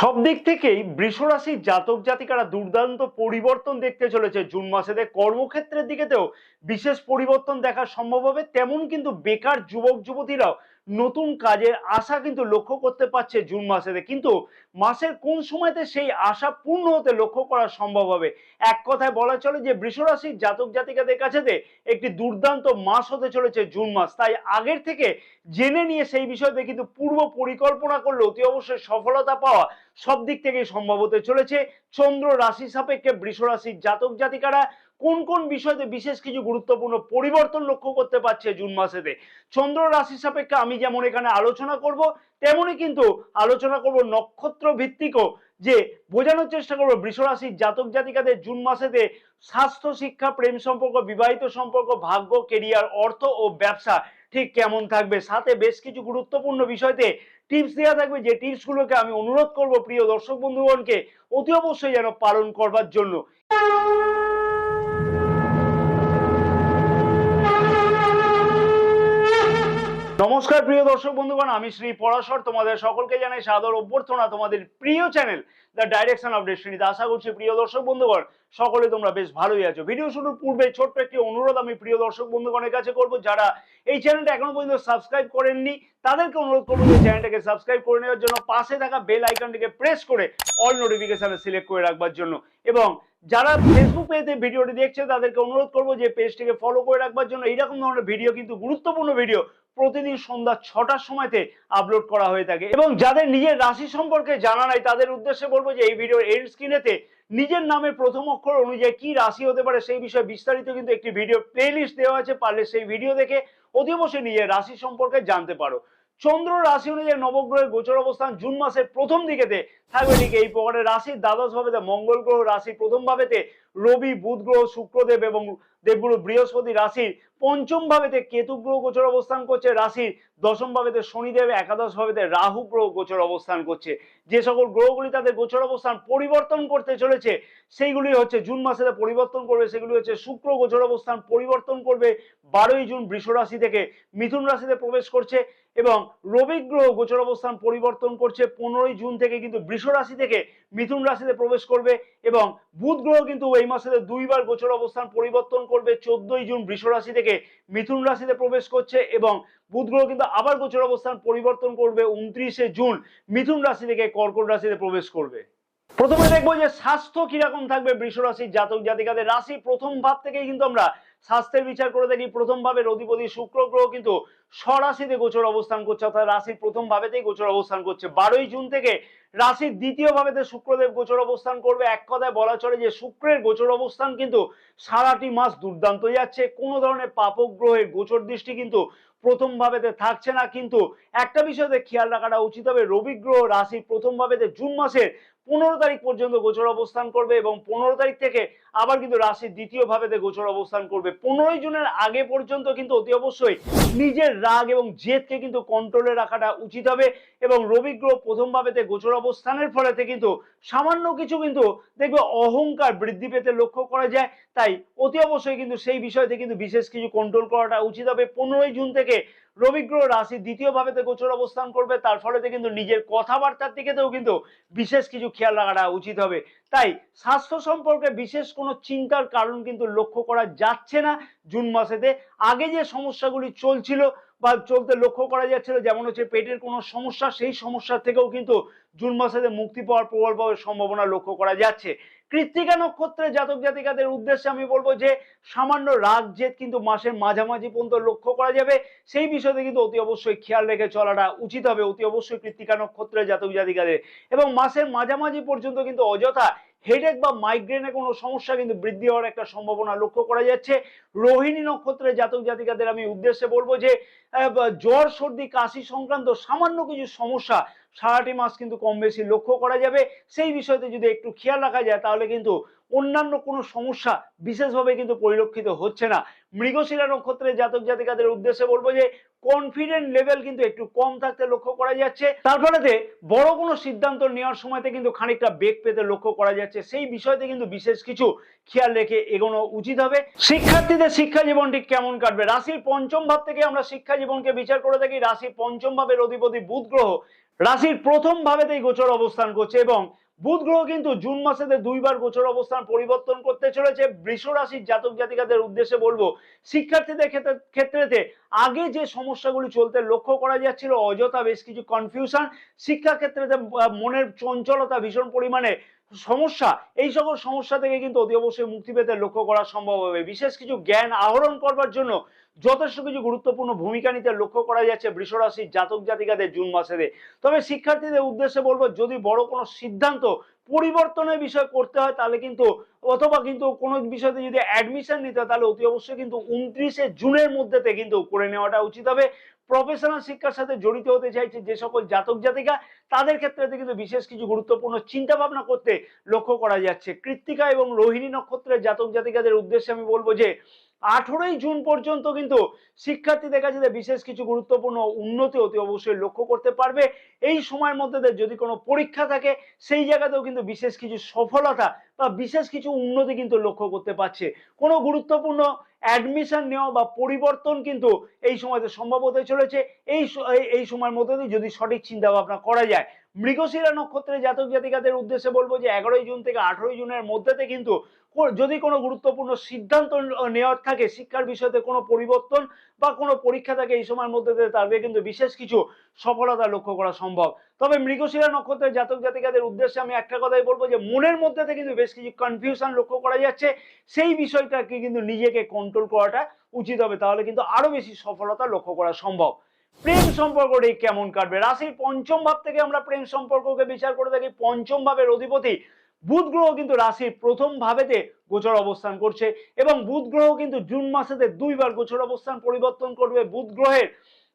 সব দিক থেকেই বৃষ রাশির জাতক জাতিকারা দুর্দান্ত পরিবর্তন দেখতে চলেছে। জুন মাসেতে কর্মক্ষেত্রের দিকেতেও বিশেষ পরিবর্তন দেখা সম্ভব হবে। তেমন কিন্তু বেকার যুবক যুবতীরাও নতুন কাজের আশা কিন্তু লক্ষ্য করতে পারছে জুন মাসেতে। কিন্তু মাসের কোন সময়তে সেই আশা পূর্ণ হতে লক্ষ্য করা সম্ভব হবে? এক কথায় বলা চলে যে বৃষ রাশির জাতক জাতিকাদের কাছেতে একটি দুর্দান্ত মাস হতে চলেছে জুন মাস। তাই আগের থেকে জেনে নিয়ে সেই বিষয়তে কিন্তু পূর্ব পরিকল্পনা করলে অতি অবশ্যই সফলতা পাওয়া সব দিক থেকেই সম্ভব হতে চলেছে। চন্দ্র রাশি সাপেক্ষে বৃষ রাশির জাতক জাতিকারা কোন কোন বিষয়তে বিশেষ কিছু গুরুত্বপূর্ণ পরিবর্তন লক্ষ্য করতে পারছে জুন মাসেতে, চন্দ্র রাশি সাপেক্ষে আমি যেমন এখানে আলোচনা করব, তেমনি কিন্তু আলোচনা করব নক্ষত্র ভিত্তিকও, যে বোঝানোর চেষ্টা করবো বৃষ রাশির জাতক জাতিকাদের জুন মাসেতে স্বাস্থ্য, শিক্ষা, প্রেম সম্পর্ক, বিবাহিত সম্পর্ক, ভাগ্য, কেরিয়ার, অর্থ ও ব্যবসা ঠিক কেমন থাকবে। সাথে বেশ কিছু গুরুত্বপূর্ণ বিষয়তে টিপস দেওয়া থাকবে, যে টিপসগুলোকে আমি অনুরোধ করব প্রিয় দর্শক বন্ধুগণকে অতি অবশ্যই যেন পালন করবার জন্য। নমস্কার প্রিয় দর্শক বন্ধুগণ, আমি শ্রী পরাশর তোমাদের সকলকে জানাই সাদর অভ্যর্থনা তোমাদের প্রিয় চ্যানেল দ্য ডাইরেকশন অফ ডেস্টিনিতে। আশা করছি প্রিয় দর্শক বন্ধুগণ সকলে তোমরা বেশ ভালোই আছো। ভিডিও শুরুর পূর্বে ছোট্ট একটি অনুরোধ আমি প্রিয় দর্শক বন্ধুগণের কাছে করব, যারা এই চ্যানেলটা এখনো পর্যন্ত সাবস্ক্রাইব করেননি তাদেরকে অনুরোধ করবো যে চ্যানেলটাকে সাবস্ক্রাইব করে নেওয়ার জন্য, পাশে থাকা বেল আইকনটিকে প্রেস করে অল নোটিফিকেশনে সিলেক্ট করে রাখবার জন্য, এবং যারা ফেসবুক পেজে ভিডিওটি দেখছে তাদেরকে অনুরোধ করবো যে পেজটিকে ফলো করে রাখবার জন্য। এইরকম ধরনের ভিডিও কিন্তু গুরুত্বপূর্ণ ভিডিও প্রতিদিন সন্ধ্যা 6টার সময়তে আপলোড করা হয়ে থাকে। এবং যাদের নিজের রাশি সম্পর্কে জানা নাই তাদের উদ্দেশ্যে বলবো যে এই ভিডিওর এন্ড স্ক্রিনেতে নিজের নামের প্রথম অক্ষর অনুযায়ী কি রাশি হতে পারে সেই বিষয়ে বিস্তারিত কিন্তু একটি ভিডিও প্লেলিস্ট দেওয়া আছে, পারলে সেই ভিডিও দেখে অতি অবশ্যই নিজের রাশি সম্পর্কে জানতে পারো। চন্দ্র রাশি অনুযায়ী নবগ্রহের গোচর অবস্থান জুন মাসের প্রথম দিকেতে থাকবে ঠিক এই প্রকারে। রাশির দ্বাদশ ভাবেতে মঙ্গল গ্রহ, রাশির প্রথম ভাবেতে রবি, বুধ গ্রহ, শুক্রদেব এবং দেবগুরু বৃহস্পতি, রাশির পঞ্চম ভাবেতে কেতু গ্রহ গোচর অবস্থান করছে, রাশির দশম ভাবেতে শনিদেব, একাদশ ভাবেতে রাহু গ্রহ গোচর অবস্থান করছে। যে সকল গ্রহগুলি তাদের গোচর অবস্থান পরিবর্তন করতে চলেছে সেইগুলি হচ্ছে জুন মাসে পরিবর্তন করবে, সেগুলি হচ্ছে শুক্র গোচর অবস্থান পরিবর্তন করবে 12ই জুন বৃষ রাশি থেকে মিথুন রাশিতে প্রবেশ করছে, এবং রবি গ্রহ গোচর অবস্থান পরিবর্তন করছে 15ই জুন থেকে কিন্তু বৃষ রাশি থেকে মিথুন রাশিতে প্রবেশ করবে, এবং বুধ গ্রহ কিন্তু এই মাসে দুইবার গোচর অবস্থান পরিবর্তন করবে। 14ই জুন বৃষ রাশি থেকে মিথুন রাশিতে প্রবেশ করছে, এবং বুধ গ্রহ কিন্তু আবার গোচর অবস্থান পরিবর্তন করবে 29শে জুন মিথুন রাশি থেকে কর্কট রাশিতে প্রবেশ করবে। প্রথমে দেখবো যে স্বাস্থ্য কিরকম থাকবে বৃষ রাশির জাতক জাতিকাদের। রাশি প্রথম ভাব থেকেই কিন্তু আমরা স্বাস্থ্যের বিচার করে থাকি। প্রথম ভাবের অধিপতি শুক্র গ্রহ কিন্তু স্বরাশিতে গোচর অবস্থান করছে, অর্থাৎ রাশির প্রথম ভাবেতেই গোচর অবস্থান করছে। 12ই জুন থেকে রাশির দ্বিতীয় ভাবেতে শুক্রদেব গোচর অবস্থান করবে। এক কথায় বলা চলে যে শুক্রের গোচর অবস্থান কিন্তু সারাটি মাস দুর্দান্ত যাচ্ছে। কোনো ধরনের পাপক গ্রহের গোচর দৃষ্টি কিন্তু প্রথম ভাবেতে থাকছে না। কিন্তু একটা বিষয়তে খেয়াল রাখাটা উচিত হবে, রবি গ্রহ রাশির প্রথম ভাবেতে জুন মাসের 15 তারিখ পর্যন্ত গোচর অবস্থান করবে, এবং 15 তারিখ থেকে আবার কিন্তু রাশির দ্বিতীয় ভাবেতে গোচর অবস্থান করবে। 15ই জুনের আগে পর্যন্ত কিন্তু অতি অবশ্যই নিজের রাগ এবং জেদকে কিন্তু কন্ট্রোলে রাখাটা উচিত হবে, এবং রবি গ্রহ প্রথম ভাবেতে গোচর অবস্থানের ফলেতে কিন্তু সামান্য কিছু কিন্তু দেখবে অহংকার বৃদ্ধি পেতে লক্ষ্য করা যায়। তাই অতি অবশ্যই কিন্তু সেই বিষয়তে কিন্তু বিশেষ কিছু কন্ট্রোল করাটা উচিত হবে। 15ই জুন থেকে রবি গ্রহ রাশির দ্বিতীয় ভাবেতে গোচর অবস্থান করবে, তার ফলেতে কিন্তু নিজের কথাবার্তার দিকেতেও কিন্তু বিশেষ কিছু খেয়াল রাখাটা উচিত হবে। তাই স্বাস্থ্য সম্পর্কে বিশেষ কোনো চিন্তার কারণ কিন্তু লক্ষ্য করা যাচ্ছে না জুন মাসেতে। আগে যে সমস্যাগুলি চলছিল বা চলতে লক্ষ্য করা যাচ্ছিল, যেমন হচ্ছে পেটের কোনো সমস্যা, সেই সমস্যা থেকেও কিন্তু জুন মাসেতে মুক্তি পাওয়ার প্রবল সম্ভাবনা লক্ষ্য করা যাচ্ছে। কৃত্তিকা নক্ষত্রের জাতক জাতিকাদের উদ্দেশ্যে আমি বলবো যে সামান্য রাগ জেদ কিন্তু মাসের মাঝামাঝি পর্যন্ত লক্ষ্য করা যাবে, সেই বিষয়তে কিন্তু অতি অবশ্যই খেয়াল রেখে চলাটা উচিত হবে অতি অবশ্যই কৃত্তিকা নক্ষত্রের জাতক জাতিকাদের। এবং মাসের মাঝামাঝি পর্যন্ত কিন্তু অযথা হেডেক বা মাইগ্রেনের কোনো সমস্যা কিন্তু বৃদ্ধি হওয়ার একটা সম্ভাবনা লক্ষ্য করা যাচ্ছে। রোহিণী নক্ষত্রের জাতক জাতিকাদের আমি উদ্দেশ্যে বলবো যে জ্বর, সর্দি, কাশি সংক্রান্ত সামান্য কিছু সমস্যা সারাটি মাস কিন্তু কম বেশি লক্ষ্য করা যাবে। সেই বিষয়তে যদি একটু খেয়াল রাখা যায় তাহলে কিন্তু অন্যান্য কোনো সমস্যা বিশেষভাবে কিন্তু পরিলক্ষিত হচ্ছে না। মৃগশিরা নক্ষত্রের জাতক জাতিকাদের উদ্দেশ্যে বলবো যে কনফিডেন্ট লেভেল কিন্তু একটু কম থাকতে লক্ষ্য করা যাচ্ছে, তার ফলে বড় কোনো সিদ্ধান্ত নেওয়ার সময়তে কিন্তু খানিকটা বেগ পেতে লক্ষ্য করা যাচ্ছে। সেই বিষয়তে কিন্তু বিশেষ কিছু খেয়াল রেখে এগোনো উচিত হবে। শিক্ষার্থীদের শিক্ষা জীবনটি কেমন কাটবে? রাশির পঞ্চম ভাব থেকে আমরা শিক্ষা জীবনকে বিচার করে থাকি। রাশির পঞ্চম ভাবের অধিপতি বুধ গ্রহ রাশির প্রথম ভাবেতেই গোচর অবস্থান করছে এবং বুধ গ্রহ কিন্তু জুন মাসেতে দুইবার গোচর অবস্থান পরিবর্তন করতে চলেছে। বৃষ রাশির জাতক জাতিকাদের উদ্দেশ্যে বলবো, শিক্ষার্থীদের ক্ষেত্রেতে আগে যে সমস্যাগুলি চলতে লক্ষ্য করা যাচ্ছিল, অযথা বেশ কিছু কনফিউশন, শিক্ষাক্ষেত্রেতে মনের চঞ্চলতা, ভীষণ পরিমাণে সমস্যা, এই সকল সমস্যা থেকে কিন্তু অতি অবশ্যই মুক্তি পেতে লক্ষ্য করা সম্ভব হবে। বিশেষ কিছু জ্ঞান আহরণ করবার জন্য যথেষ্ট কিছু গুরুত্বপূর্ণ ভূমিকা নিতে লক্ষ্য করা যাচ্ছে বৃষ রাশির জাতক জাতিকাদের জুন মাসেতে। তবে শিক্ষার্থীদের উদ্দেশ্যে বলবো, যদি বড় কোনো সিদ্ধান্ত পরিবর্তনের বিষয় করতে হয় তাহলে কিন্তু, অথবা কিন্তু কোনো বিষয়তে যদি অ্যাডমিশন নিতে হয় তাহলে অতি অবশ্যই কিন্তু 29শে জুনের মধ্যেতে কিন্তু করে নেওয়াটা উচিত হবে। প্রফেশনাল শিক্ষার সাথে জড়িত হতে চাইছে যে সকল জাতক জাতিকা, তাদের ক্ষেত্রে কিন্তু বিশেষ কিছু গুরুত্বপূর্ণ চিন্তা ভাবনা করতে লক্ষ্য করা যাচ্ছে। কৃত্তিকা এবং রোহিণী নক্ষত্রের জাতক জাতিকাদের উদ্দেশ্যে আমি বলবো যে 18ই জুন পর্যন্ত কিন্তু শিক্ষার্থীদের কাছে বিশেষ কিছু গুরুত্বপূর্ণ উন্নতি অতি অবশ্যই লক্ষ্য করতে পারবে। এই সময়ের মধ্যে যদি কোনো পরীক্ষা থাকে সেই জায়গাতেও কিন্তু বিশেষ কিছু সফলতা বা বিশেষ কিছু উন্নতি কিন্তু লক্ষ্য করতে পারছে। কোনো গুরুত্বপূর্ণ অ্যাডমিশন নেওয়া বা পরিবর্তন কিন্তু এই সময়তে সম্ভব হতে চলেছে। এই সময়ের মধ্যে যদি সঠিক চিন্তা ভাবনা করা যায়। মৃগশিরা নক্ষত্রের জাতক জাতিকাদের উদ্দেশ্যে বলবো যে 11ই জুন থেকে 18ই জুনের মধ্যেতে কিন্তু যদি কোনো গুরুত্বপূর্ণ সিদ্ধান্ত নেওয়ার থাকে, শিক্ষার বিষয়তে কোনো পরিবর্তন বা কোনো পরীক্ষা থাকে, এই সময়ের মধ্যে তাদের কিন্তু বিশেষ কিছু সফলতা লক্ষ্য করা সম্ভব। তবে মৃগশিরা নক্ষত্রের জাতক জাতিকাদের উদ্দেশ্যে আমি একটা কথাই বলবো যে মনের মধ্যে থেকে কিন্তু বেশ কিছু কনফিউশন লক্ষ্য করা যাচ্ছে, সেই বিষয়টাকে কিন্তু নিজেকে কন্ট্রোল করাটা উচিত হবে, তাহলে কিন্তু আরো বেশি সফলতা লক্ষ্য করা সম্ভব। প্রেম সম্পর্কটি কেমন কাটবে? রাশির পঞ্চম ভাব থেকে আমরা প্রেম সম্পর্ককে বিচার করে থাকি। পঞ্চম ভাবের অধিপতি বুধ গ্রহ কিন্তু রাশির প্রথম ভাবেতে গোচর অবস্থান করছে এবং বুধ গ্রহ কিন্তু জুন মাসেতে দুইবার গোচর অবস্থান পরিবর্তন করবে। বুধ গ্রহের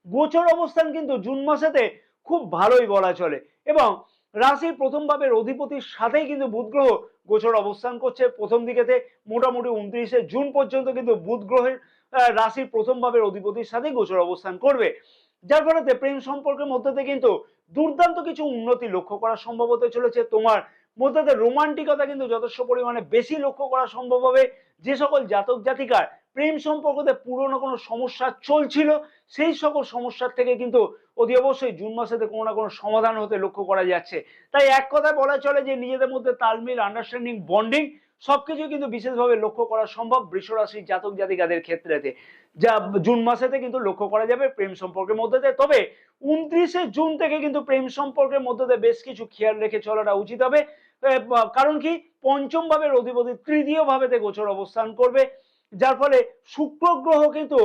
গোচর অবস্থান কিন্তু জুন মাসেতে খুব ভালোই বলা চলে এবং রাশির প্রথম ভাবের অধিপতির সাথেই কিন্তু বুধ গ্রহ গোচর অবস্থান করছে। প্রথম দিকেতে মোটামুটি 29শে জুন পর্যন্ত কিন্তু বুধ গ্রহের রাশির প্রথম ভাবের অধিপতির সাথেই গোচর অবস্থান করবে, যার ফলে প্রেম সম্পর্কের মধ্যে কিন্তু দুর্দান্ত কিছু উন্নতি লক্ষ্য করা সম্ভব হতে চলেছে। তোমার মধ্যে রোমান্টিকতা কিন্তু যথেষ্ট পরিমাণে বেশি লক্ষ্য করা সম্ভব হবে। যে সকল জাতক জাতিকার প্রেম সম্পর্কতে পুরনো কোনো সমস্যা চলছিল, সেই সকল সমস্যার থেকে কিন্তু অতি অবশ্যই জুন মাসেতে কোনো না কোনো সমাধান হতে লক্ষ্য করা যাচ্ছে। তাই এক কথায় বলা চলে যে নিজেদের মধ্যে তালমিল, আন্ডারস্ট্যান্ডিং, বন্ডিং সবকিছু কিন্তু বিশেষভাবে লক্ষ্য করা সম্ভব বৃষ রাশির জাতক জাতিকাদের ক্ষেত্রেতে, যা জুন মাসেতে কিন্তু লক্ষ্য করা যাবে প্রেম সম্পর্কের মধ্যে। তবে 29শে জুন থেকে কিন্তু প্রেম সম্পর্কের মধ্যে বেশ কিছু খেয়াল রেখে চলাটা উচিত হবে। কারণ কি, পঞ্চম ভাবের অধিপতি তৃতীয় ভাবেতে গোচর অবস্থান করবে, যার ফলে শুক্র গ্রহ কিন্তু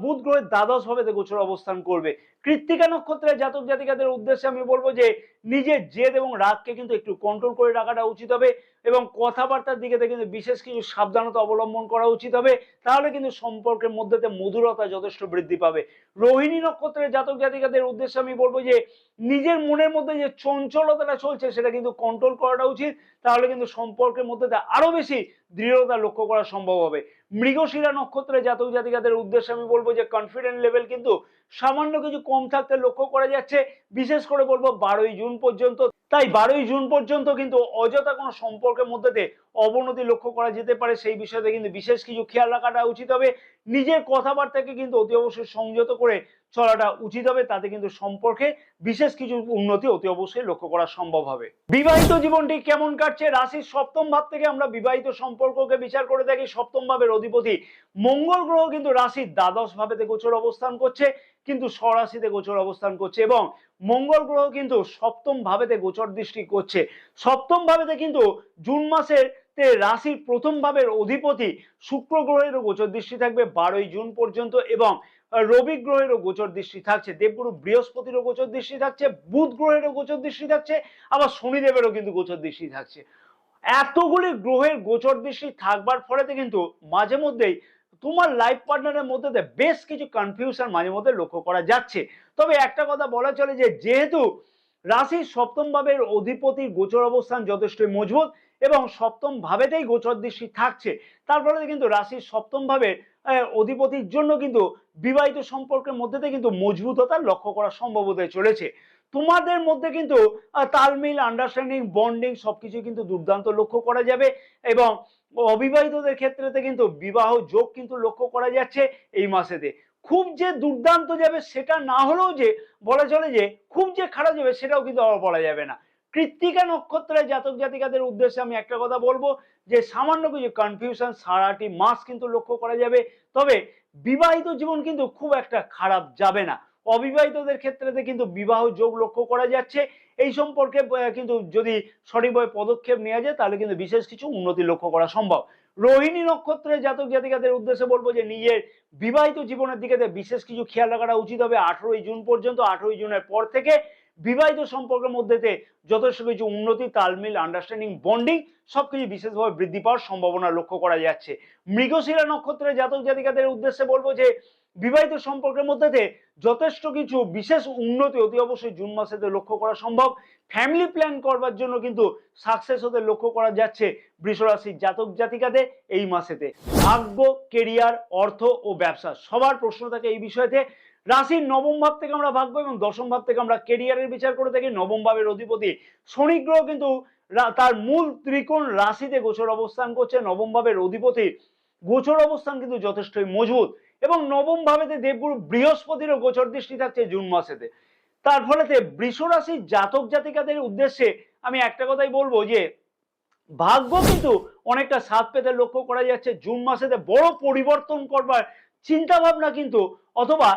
বুধ গ্রহের দ্বাদশ ভাবেতে গোচর অবস্থান করবে। কৃত্তিকা নক্ষত্রের জাতক জাতিকাদের উদ্দেশ্যে আমি বলবো যে নিজের জেদ এবং রাগকে কিন্তু একটু কন্ট্রোল করে রাখাটা উচিত হবে এবং কথাবার্তার দিকে কিন্তু বিশেষ কিছু সাবধানতা অবলম্বন করা উচিত হবে, তাহলে কিন্তু সম্পর্কের মধ্যে মধুরতা যথেষ্ট বৃদ্ধি পাবে। রোহিণী নক্ষত্রের জাতক জাতিকাদের উদ্দেশ্যে আমি বলবো যে নিজের মনের মধ্যে যে চঞ্চলতাটা চলছে সেটা কিন্তু কন্ট্রোল করাটা উচিত, তাহলে কিন্তু সম্পর্কের মধ্যে আরো বেশি দৃঢ়তা লক্ষ্য করা সম্ভব হবে। মৃগশিরা নক্ষত্রের জাতক জাতিকাদের উদ্দেশ্যে আমি বলবো যে কনফিডেন্স লেভেল কিন্তু সামান্য কিছু কম থাকতে লক্ষ্য করা যাচ্ছে, বিশেষ করে বলবো 12ই জুন পর্যন্ত। তাই 12ই জুন পর্যন্ত কিন্তু অযথা কোনো সম্পর্কের মধ্যে অবনতি লক্ষ্য করা যেতে পারে, সেই বিষয়তে কিন্তু বিশেষ কিছু খেয়াল রাখাটা উচিত হবে। নিজের কথাবার্তাকে কিন্তু অতি অবশ্যই সংযত করে চলাটা উচিত হবে, তাতে কিন্তু সম্পর্কে বিশেষ কিছু উন্নতি অতি অবশ্যই লক্ষ্য করা সম্ভব হবে। বিবাহিত জীবনটি কেমন কাটছে? রাশির সপ্তম ভাব থেকে আমরা বিবাহিত সম্পর্ককে বিচার করে থাকি। সপ্তম ভাবের অধিপতি মঙ্গল গ্রহ কিন্তু রাশির দ্বাদশ ভাবেতে গোচর অবস্থান করছে, কিন্তু স্বরাশিতে গোচর অবস্থান করছে এবং মঙ্গল গ্রহ কিন্তু সপ্তম ভাবেতে গোচর দৃষ্টি করছে। সপ্তম ভাবেতে কিন্তু জুন মাসের রাশির প্রথম ভাবের অধিপতি শুক্র গ্রহেরও গোচর দৃষ্টি থাকবে 12ই জুন পর্যন্ত এবং রবি গ্রহেরও গোচর দৃষ্টি থাকছে, দেবগুরু বৃহস্পতিরও গোচর দৃষ্টি থাকছে, বুধ গ্রহেরও গোচর দৃষ্টি থাকছে, আবার শনিদেবেরও কিন্তু গোচর দৃষ্টি থাকছে। এতগুলি গ্রহের গোচর দৃষ্টি থাকবার ফলে কিন্তু মাঝে মধ্যেই তোমার লাইফ পার্টনারের মধ্যে বেশ কিছু কনফিউশন মাঝে মধ্যে লক্ষ্য করা যাচ্ছে। তবে একটা কথা বলা চলে যে যেহেতু রাশির সপ্তম ভাবের অধিপতির গোচর অবস্থান যথেষ্টই মজবুত এবং সপ্তম ভাবেতেই গোচর দৃষ্টি থাকছে, তার ফলে কিন্তু রাশির সপ্তম ভাবের অধিপতির জন্য কিন্তু বিবাহিত সম্পর্কের মধ্যে কিন্তু মজবুততা লক্ষ্য করা সম্ভব হতে চলেছে। তোমাদের মধ্যে কিন্তু তালমিল, আন্ডারস্ট্যান্ডিং, বন্ডিং সবকিছু কিন্তু দুর্দান্ত লক্ষ্য করা যাবে এবং অবিবাহিতদের ক্ষেত্রে কিন্তু বিবাহ যোগ কিন্তু লক্ষ্য করা যাচ্ছে এই মাসেতে। খুব যে দুর্দান্ত যাবে সেটা না হলেও যে বলা চলে যে খুব যে খারাপ যাবে সেটাও কিন্তু আবার বলা যাবে না। কৃত্তিকা নক্ষত্রের জাতক জাতিকাদের উদ্দেশ্যে আমি একটা কথা বলবো যে সামান্য কিছু কনফিউশন সারাটি মাস কিন্তু লক্ষ্য করা যাবে, তবে বিবাহিত জীবন কিন্তু খুব একটা খারাপ যাবে না। অবিবাহিতদের ক্ষেত্রে কিন্তু বিবাহ যোগ লক্ষ্য করা যাচ্ছে। এই সম্পর্কে কিন্তু যদি সঠিকভাবে পদক্ষেপ নেওয়া যায় তাহলে কিন্তু বিশেষ কিছু উন্নতি লক্ষ্য করা সম্ভব। রোহিণী নক্ষত্রের জাতক জাতিকাদের উদ্দেশ্যে বলবো যে নিজের বিবাহিত জীবনের দিকে বিশেষ কিছু খেয়াল রাখাটা উচিত হবে 18ই জুন পর্যন্ত। 18ই জুনের পর থেকে বিবাহিত সম্পর্কের মধ্যে যথেষ্ট কিছু উন্নতি, তালমিল, আন্ডারস্ট্যান্ডিং, বন্ডিং সবকিছু বিশেষভাবে বৃদ্ধি পাওয়ার সম্ভাবনা লক্ষ্য করা যাচ্ছে। মৃগশিরা নক্ষত্রের জাতক জাতিকাদের উদ্দেশ্যে বলবো যে বিবাহিত সম্পর্কের মধ্যে যথেষ্ট কিছু বিশেষ উন্নতি অতি অবশ্যই জুন মাসেতে লক্ষ্য করা সম্ভব। ফ্যামিলি প্ল্যান করবার জন্য কিন্তু সাকসেস হতে লক্ষ্য করা যাচ্ছে বৃষ রাশির জাতক জাতিকাদের এই মাসেতে। ভাগ্য, কেরিয়ার, অর্থ ও ব্যবসা সবার প্রশ্ন থাকে এই বিষয়তে। রাশির নবম ভাব থেকে আমরা ভাগ্য এবং দশম ভাব থেকে আমরা কেরিয়ারের বিচার করে থাকি। নবম ভাবের অধিপতি শনি গ্রহ কিন্তু তার মূল ত্রিকোণ রাশিতে গোচর অবস্থান করছে। নবম ভাবের অধিপতি গোচর অবস্থান কিন্তু যথেষ্টই মজবুত এবং নবম ভাবেতে দেবগুরু বৃহস্পতিরও গোচর দৃষ্টি থাকছে জুন মাসেতে। তার ফলেতে বৃষ রাশির জাতক জাতিকাদের উদ্দেশ্যে আমি একটা কথাই বলবো যে ভাগ্য কিন্তু অনেকটা সাথ পেতে লক্ষ্য করা যাচ্ছে। জুন মাসেতে বড় পরিবর্তন করবার চিন্তা ভাবনা কিন্তু অথবা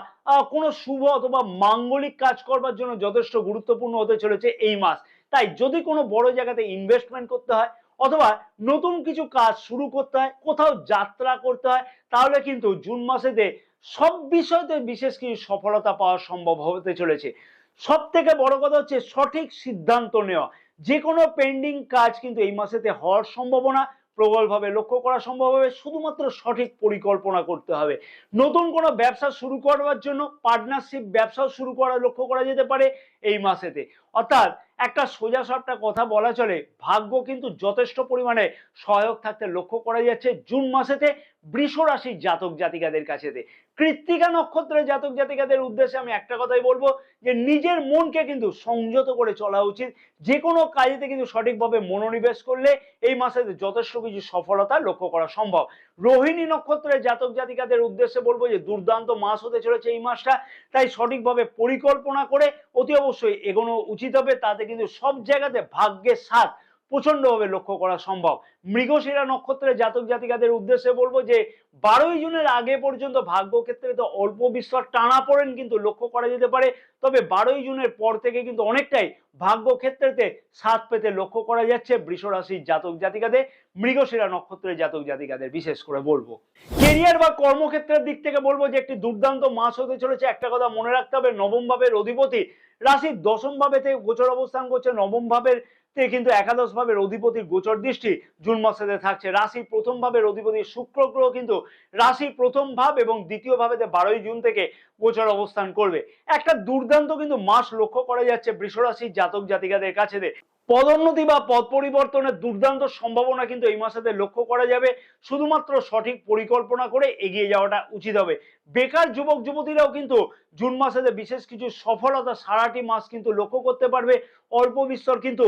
কোনো শুভ অথবা মাঙ্গলিক কাজ করবার জন্য যথেষ্ট গুরুত্বপূর্ণ হতে চলেছে এই মাস। তাই যদি কোনো বড় জায়গাতে ইনভেস্টমেন্ট করতে হয় অথবা নতুন কিছু কাজ শুরু করতে হয়, কোথাও যাত্রা করতে হয়, তাহলে কিন্তু জুন মাসেতে সব বিষয়তে বিশেষ কিছু সফলতা পাওয়া সম্ভব হতে চলেছে। সব থেকে বড় কথা হচ্ছে সঠিক সিদ্ধান্ত নেওয়া। যে কোনো পেন্ডিং কাজ কিন্তু এই মাসেতে হওয়ার সম্ভাবনা প্রবলভাবে লক্ষ্য করা সম্ভব হবে। শুধুমাত্র সঠিক পরিকল্পনা করতে হবে। নতুন কোনো ব্যবসা শুরু করবার জন্য পার্টনারশিপ ব্যবসাও শুরু করা লক্ষ্য করা যেতে পারে এই মাসেতে। অর্থাৎ একটা সোজা সাপটা কথা বলা চলে, ভাগ্য কিন্তু যথেষ্ট পরিমাণে সহায়ক থাকতে লক্ষ্য করা যাচ্ছে জুন মাসেতে বৃষ রাশির জাতক জাতিকাদের কাছেতে। কৃত্তিকা নক্ষত্রের জাতক জাতিকাদের উদ্দেশ্যে আমি একটা কথাই বলবো যে নিজের মনকে কিন্তু সংযত করে চলা উচিত। যে কোনো কাজেতে কিন্তু সঠিকভাবে মনোনিবেশ করলে এই মাসে যথেষ্ট কিছু সফলতা লক্ষ্য করা সম্ভব। রোহিণী নক্ষত্রের জাতক জাতিকাদের উদ্দেশ্যে বলবো যে দুর্দান্ত মাস হতে চলেছে এই মাসটা, তাই সঠিকভাবে পরিকল্পনা করে অতি অবশ্যই এগোনো উচিত হবে। তাতে কিন্তু সব জায়গাতে ভাগ্যের সাথ প্রচন্ডভাবে লক্ষ্য করা সম্ভব। মৃগশিরা নক্ষত্রের জাতক জাতিকাদের উদ্দেশ্যে বলবো যে 12ই জুনের আগে পর্যন্ত ভাগ্য ক্ষেত্রে তো অল্প বিস্তর টানাপোড়েন কিন্তু লক্ষ্য করা যেতে পারে, তবে 12ই জুনের পর থেকে কিন্তু অনেকটাই ভাগ্য ক্ষেত্রেতে সাথ পেতে লক্ষ্য করা যাচ্ছে বৃষ রাশির জাতক জাতিকাদের, মৃগশিরা নক্ষত্রের জাতক জাতিকাদের বিশেষ করে বলবো। কেরিয়ার বা কর্মক্ষেত্রের দিক থেকে বলবো যে একটি দুর্দান্ত মাস হতে চলেছে। একটা কথা মনে রাখতে হবে, নবম ভাবের অধিপতি রাশির দশম ভাবেতে গোচর অবস্থান করছে। নবম ভাবের কিন্তু একাদশ ভাবের অধিপতির গোচর দৃষ্টি জুন মাসেতে থাকছে। রাশির প্রথম ভাবের অধিপতি শুক্র গ্রহ কিন্তু রাশির প্রথম ভাব এবং দ্বিতীয় ভাবেতে 12ই জুন থেকে গোচর অবস্থান করবে। একটা দুর্দান্ত কিন্তু মাস লক্ষ্য করা যাচ্ছে বৃষ রাশির জাতক জাতিকাদের কাছে। পদোন্নতি বা পদ পরিবর্তনের দুর্দান্ত সম্ভাবনা কিন্তু এই মাসেতে লক্ষ্য করা যাবে। শুধুমাত্র সঠিক পরিকল্পনা করে এগিয়ে যাওয়াটা উচিত হবে। বেকার যুবক যুবতীরাও কিন্তু জুন মাসেতে বিশেষ কিছু সফলতা সারাটি মাস কিন্তু লক্ষ্য করতে পারবে। অল্প বিস্তর কিন্তু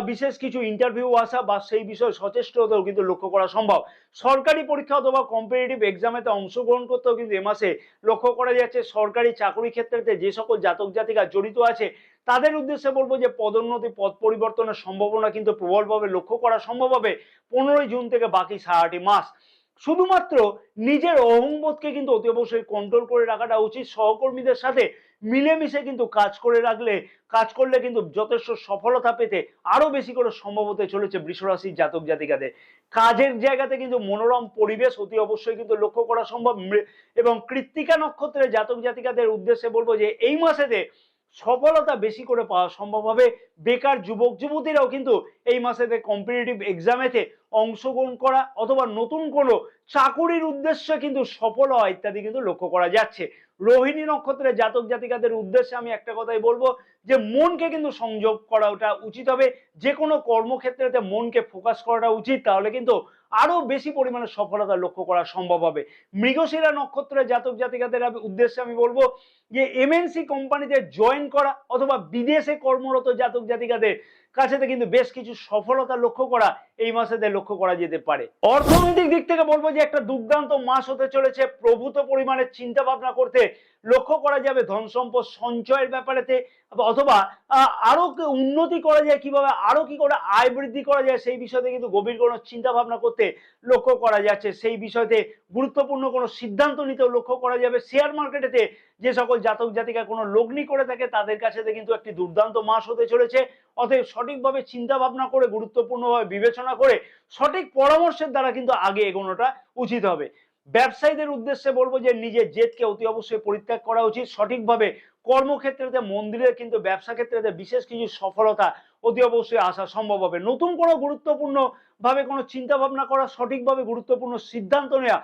বিশেষ কিছু ইন্টারভিউ আসা বা সেই বিষয়ে সচেষ্ট হতেও কিন্তু লক্ষ্য করা সম্ভব। সরকারি পরীক্ষা অথবা কম্পিটিটিভ এক্সামেতে অংশগ্রহণ করতেও কিন্তু এ মাসে লক্ষ্য করা যাচ্ছে। সরকারি চাকরি ক্ষেত্রে যে সকল জাতক জাতিকা জড়িত আছে তাদের উদ্দেশ্যে বলবো যে পদোন্নতি পদ পরিবর্তনের সম্ভাবনা কিন্তু প্রবলভাবে লক্ষ্য করা সম্ভব হবে 15ই জুন থেকে বাকি সারাটি মাস। শুধুমাত্র নিজের অহংবোধকে কিন্তু অতি অবশ্যই কন্ট্রোল করে রাখাটা উচিত। সহকর্মীদের সাথে মিলেমিশে কিন্তু কাজ করলে কিন্তু যথেষ্ট সফলতা পেতে আরো বেশি করে সম্ভব হতে চলেছে বৃষ রাশির জাতক জাতিকাদের। কাজের জায়গাতে কিন্তু মনোরম পরিবেশ অতি অবশ্যই কিন্তু লক্ষ্য করা সম্ভব। এবং কৃত্তিকা নক্ষত্রের জাতক জাতিকাদের উদ্দেশ্যে বলবো যে এই মাসেতে সফলতা বেশি করে পাওয়া সম্ভব হবে। বেকার যুবক যুবতীরাও কিন্তু এই মাসেতে কম্পিটিটিভ এক্সামেতে অংশগ্রহণ করা অথবা নতুন কোনো চাকুরির উদ্দেশ্যে কিন্তু সফল হওয়া ইত্যাদি কিন্তু লক্ষ্য করা যাচ্ছে। রোহিণী নক্ষত্রের জাতক জাতিকাদের উদ্দেশ্যে আমি একটা কথাই বলবো যে মনকে কিন্তু সংযোগ করা ওটা উচিত হবে। যে কোনো কর্মক্ষেত্রেতে মনকে ফোকাস করাটা উচিত, তাহলে কিন্তু আরো বেশি পরিমাণে সফলতা লক্ষ্য করা সম্ভব হবে। মৃগশিরা নক্ষত্রের জাতক জাতিকাদের উদ্দেশ্যে আমি বলবো যে এমএনসি কোম্পানিতে জয়েন করা অথবা বিদেশে কর্মরত জাতক জাতিকাদের কাছেতে কিন্তু বেশ কিছু সফলতা লক্ষ্য করা এই মাসেতে লক্ষ্য করা যেতে পারে। অর্থনৈতিক দিক থেকে বলবো যে একটা দুর্দান্ত মাস হতে চলেছে। প্রভূত পরিমাণে চিন্তা ভাবনা করতে লক্ষ্য করা যাবে ধন সম্পদ সঞ্চয়ের ব্যাপারেতে, অথবা আরো উন্নতি করা যায়, কিভাবে আরো কি করে আয় বৃদ্ধি করা যায় সেই বিষয়তে কিন্তু গভীর কোনো চিন্তা ভাবনা করতে লক্ষ্য করা যাচ্ছে। সেই বিষয়তে গুরুত্বপূর্ণ কোনো সিদ্ধান্ত নিতেও লক্ষ্য করা যাবে। শেয়ার মার্কেটেতে যে সকল জাতক জাতিকা কোনো লগ্নি করে থাকে তাদের কাছে কিন্তু একটি দুর্দান্ত মাস হতে চলেছে। অতএব সঠিকভাবে চিন্তা ভাবনা করে, গুরুত্বপূর্ণভাবে বিবেচনা করে সঠিক পরামর্শের দ্বারা কিন্তু আগে এগোনোটা উচিত হবে। ব্যবসায়ীদের উদ্দেশ্যে বলবো যে নিজের জেদকে অতি অবশ্যই পরিত্যাগ করা উচিত। সঠিকভাবে কর্মক্ষেত্রেতে, মন্দিরে কিন্তু ব্যবসা ক্ষেত্রেতে বিশেষ কিছু সফলতা অতি অবশ্যই আসা সম্ভব হবে। নতুন কোনো গুরুত্বপূর্ণ ভাবে কোনো চিন্তা ভাবনা করা, সঠিকভাবে গুরুত্বপূর্ণ সিদ্ধান্ত নেওয়া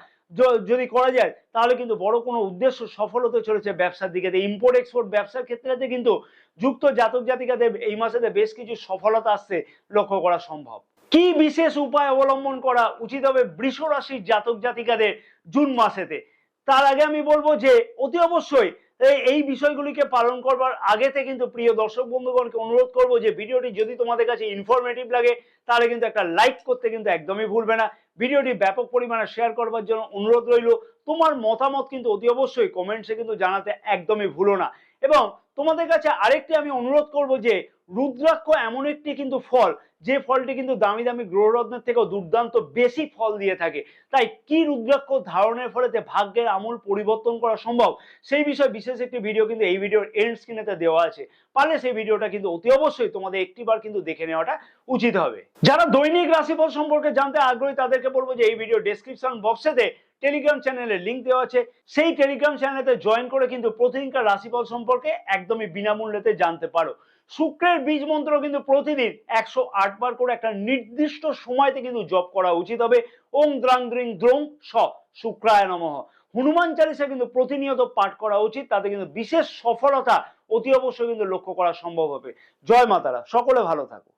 যদি করা যায় তাহলে কিন্তু বড় কোনো উদ্দেশ্য সফল হতে চলেছে ব্যবসার দিকে। ইম্পোর্ট এক্সপোর্ট ব্যবসার ক্ষেত্রে কিন্তু যুক্ত জাতক জাতিকাদের এই মাসেতে বেশ কিছু সফলতা আসছে লক্ষ্য করা সম্ভব। কি বিশেষ উপায় অবলম্বন করা উচিত হবে বৃষ রাশির জাতক জাতিকাদের জুন মাসেতে, তার আগে আমি বলবো যে অতি অবশ্যই এই বিষয়গুলিকে পালন করবার আগেতে কিন্তু প্রিয় দর্শক বন্ধুগণকে অনুরোধ করবো যে ভিডিওটি যদি তোমাদের কাছে ইনফরমেটিভ লাগে তাহলে কিন্তু একটা লাইক করতে কিন্তু একদমই ভুলবে না। ভিডিওটি ব্যাপক পরিমাণে শেয়ার করবার জন্য অনুরোধ রইল। তোমার মতামত কিন্তু অতি অবশ্যই কমেন্টসে কিন্তু জানাতে একদমই ভুলো না। এবং তোমাদের কাছে আরেকটি আমি অনুরোধ করব যে রুদ্রাক্ষ এমন একটি কিন্তু ফল, যে ফলটি কিন্তু দামি দামি গ্রহরত্নের থেকেও দুর্দান্ত বেশি ফল দিয়ে থাকে। তাই কি রুদ্রাক্ষ ধারণের ফলেতে ভাগ্যের আমূল পরিবর্তন করা সম্ভব সেই বিষয়ে বিশেষ একটি ভিডিও কিন্তু এই ভিডিওর এন্ড স্ক্রিনেতে দেওয়া আছে। পারলে সেই ভিডিওটা কিন্তু অতি অবশ্যই তোমাদের একটিবার কিন্তু দেখে নেওয়াটা উচিত হবে। যারা দৈনিক রাশিফল সম্পর্কে জানতে আগ্রহী তাদেরকে বলবো যে এই ভিডিও ডেসক্রিপশন বক্সেতে টেলিগ্রাম চ্যানেলের লিঙ্ক দেওয়া আছে। সেই টেলিগ্রাম চ্যানেলে জয়েন করে কিন্তু প্রতিদিনকার রাশিফল সম্পর্কে একদমই বিনামূল্যেতে জানতে পারো। শুক্রের বীজ মন্ত্র কিন্তু প্রতিদিন 108 বার করে একটা নির্দিষ্ট সময়তে কিন্তু জপ করা উচিত হবে। ওং দ্রাং দ্রিং দ্রোং স শুক্রায় নমঃ। হনুমান চালিসা কিন্তু প্রতিনিয়ত পাঠ করা উচিত, তাতে কিন্তু বিশেষ সফলতা অতি অবশ্যই কিন্তু লক্ষ্য করা সম্ভব হবে। জয় মাতারা, সকলে ভালো থাকো।